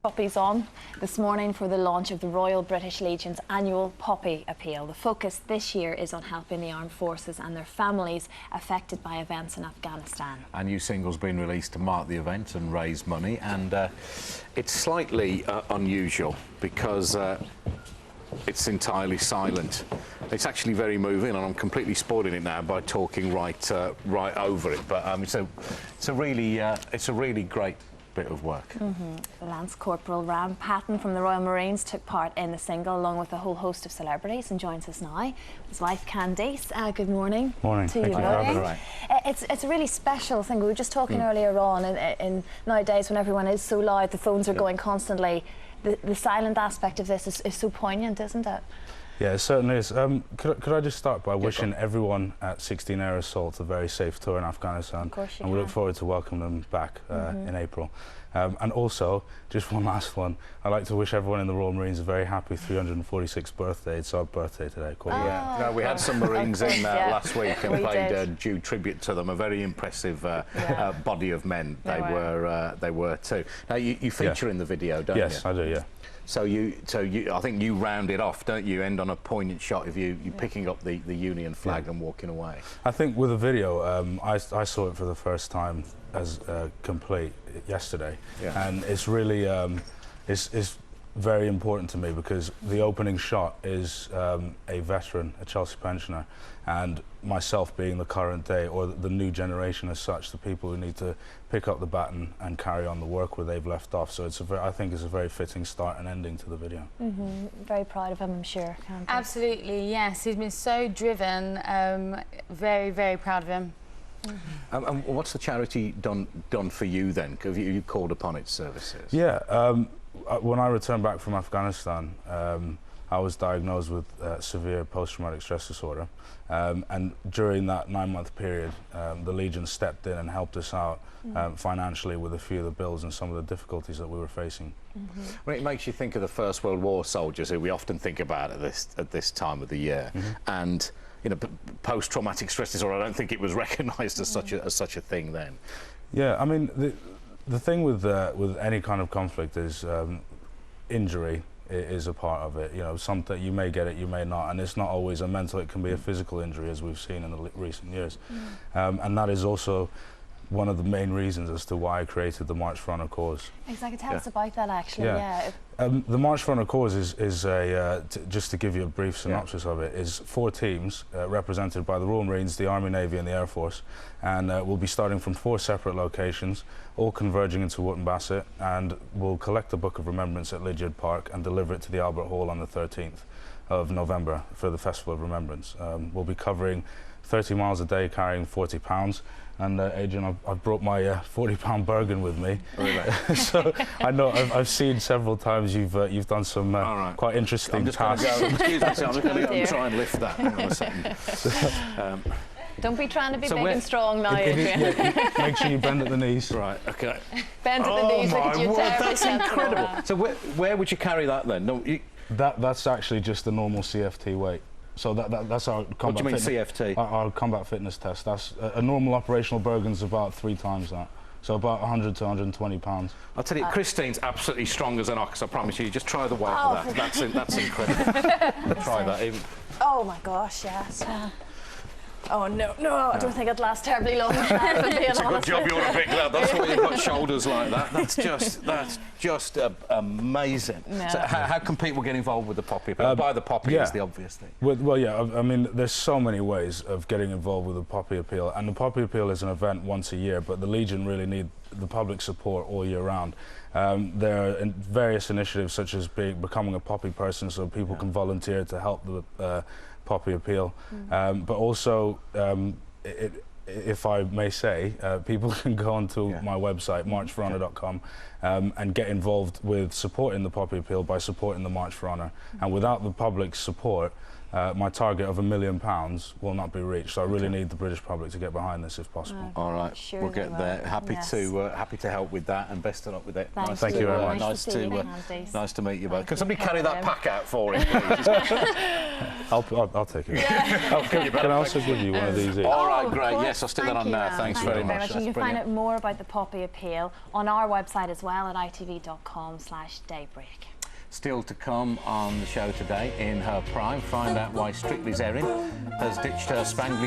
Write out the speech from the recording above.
Poppies on this morning for the launch of the Royal British Legion's annual Poppy Appeal. The focus this year is on helping the armed forces and their families affected by events in Afghanistan. A new single's been released to mark the event and raise money, and it's slightly unusual because it's entirely silent. It's actually very moving, and I'm completely spoiling it now by talking right over it. But it's a really great bit of work. Lance Corporal Ram Patten from the Royal Marines took part in the single along with a whole host of celebrities and joins us now. His wife Candice, good morning. Morning. To you both. It's a really special thing. We were just talking earlier on in nowadays when everyone is so loud, the phones are going constantly. The silent aspect of this is so poignant, isn't it? Yeah, it certainly is. Could I just start by wishing everyone at 16 Air Assault a very safe tour in Afghanistan. Of course you and we look forward to welcoming them back in April. And also, just one last one, I'd like to wish everyone in the Royal Marines a very happy 346th birthday. It's our birthday today. No, we had some Marines in last week and paid due tribute to them. A very impressive body of men they were too. Now you feature in the video, don't you? Yes, I do. Yeah. So I think you round it off, don't you? End on a poignant shot of you picking up the Union flag and walking away. I think with the video, I saw it for the first time as complete yesterday, and it's really it's very important to me because the opening shot is a veteran, a Chelsea pensioner, and myself being the current day or the new generation as such, the people who need to pick up the baton and carry on the work where they've left off. So I think it's a very fitting start and ending to the video. Very proud of him, I'm sure. Candice. Absolutely, yes. He's been so driven. Very, very proud of him. And what's the charity done for you then? Have you called upon its services? Yeah. When I returned back from Afghanistan, I was diagnosed with severe post-traumatic stress disorder, and during that 9-month period, the Legion stepped in and helped us out financially with a few of the bills and some of the difficulties that we were facing. Well, it makes you think of the First World War soldiers who we often think about at this time of the year, and you know, post-traumatic stress disorder. I don't think it was recognised as such a thing then. Yeah, I mean, the thing with any kind of conflict is injury is a part of it. You know, something you may get it, you may not, and it's not always a mental. It can be a physical injury, as we've seen in the recent years, and that is also one of the main reasons as to why I created the March for Honour cause. Exactly. Tell us about that, actually. The March for Honour cause is just to give you a brief synopsis of it, is 4 teams represented by the Royal Marines, the Army, Navy and the Air Force, and we'll be starting from 4 separate locations, all converging into Wootton Bassett, and we'll collect the Book of Remembrance at Lydiard Park and deliver it to the Albert Hall on the 13th of November for the Festival of Remembrance. We'll be covering 30 miles a day, carrying 40 pounds. And Adrian, I've brought my 40-pound Bergen with me. Really? So I know I've seen several times you've done some quite interesting tasks. I'm just going to go and try and lift that. Hang on a second. Don't be trying to be big and strong now, Adrian. Make sure you bend at the knees. Right. Okay. Bend at the knees. Look at you. That's incredible. So where would you carry that then? No, that's actually just the normal CFT weight. So that's our combat. What do you mean fitness, CFT? Our combat fitness test. That's a normal operational Bergen's about 3 times that. So about 100 to 120 pounds. I'll tell you, Christine's absolutely strong as an ox. I promise you. Just try the weight of that. That's incredible. Try that. Even. Oh my gosh, yes. Oh no, I don't think it'd last terribly long. It's a good job you're a big lad. That's why you've got shoulders like that. That's just amazing. No. So how can people get involved with the Poppy Appeal? Buy the Poppy is the obvious thing. Well, yeah. I mean, there's so many ways of getting involved with the Poppy Appeal, and the Poppy Appeal is an event once a year, but the Legion really need the public support all year round. There are various initiatives such as becoming a Poppy person, so people can volunteer to help the Poppy Appeal, but also, if I may say, people can go onto my website, marchforhonour.com, and get involved with supporting the Poppy Appeal by supporting the March for Honour. And without the public's support, my target of £1 million will not be reached. So I really need the British public to get behind this if possible. All right, Sure we'll they get will. there. Happy Yes. to help with that, and best of luck with it. Thanks. Thank you very much. Nice to see you, to Candice. nice to meet you both. Thank Can you. somebody carry that Carry pack out for him, please? I'll take it. Can I also give you one of these? All right, of great. course. Yes, I'll stick that Thank on you, there. Al. Thanks Thank very you much. And That's you can find brilliant. out more about the Poppy Appeal on our website as well at itv.com/daybreak. Still to come on the show today, in her prime, find out why Strictly's Erin has ditched her spangly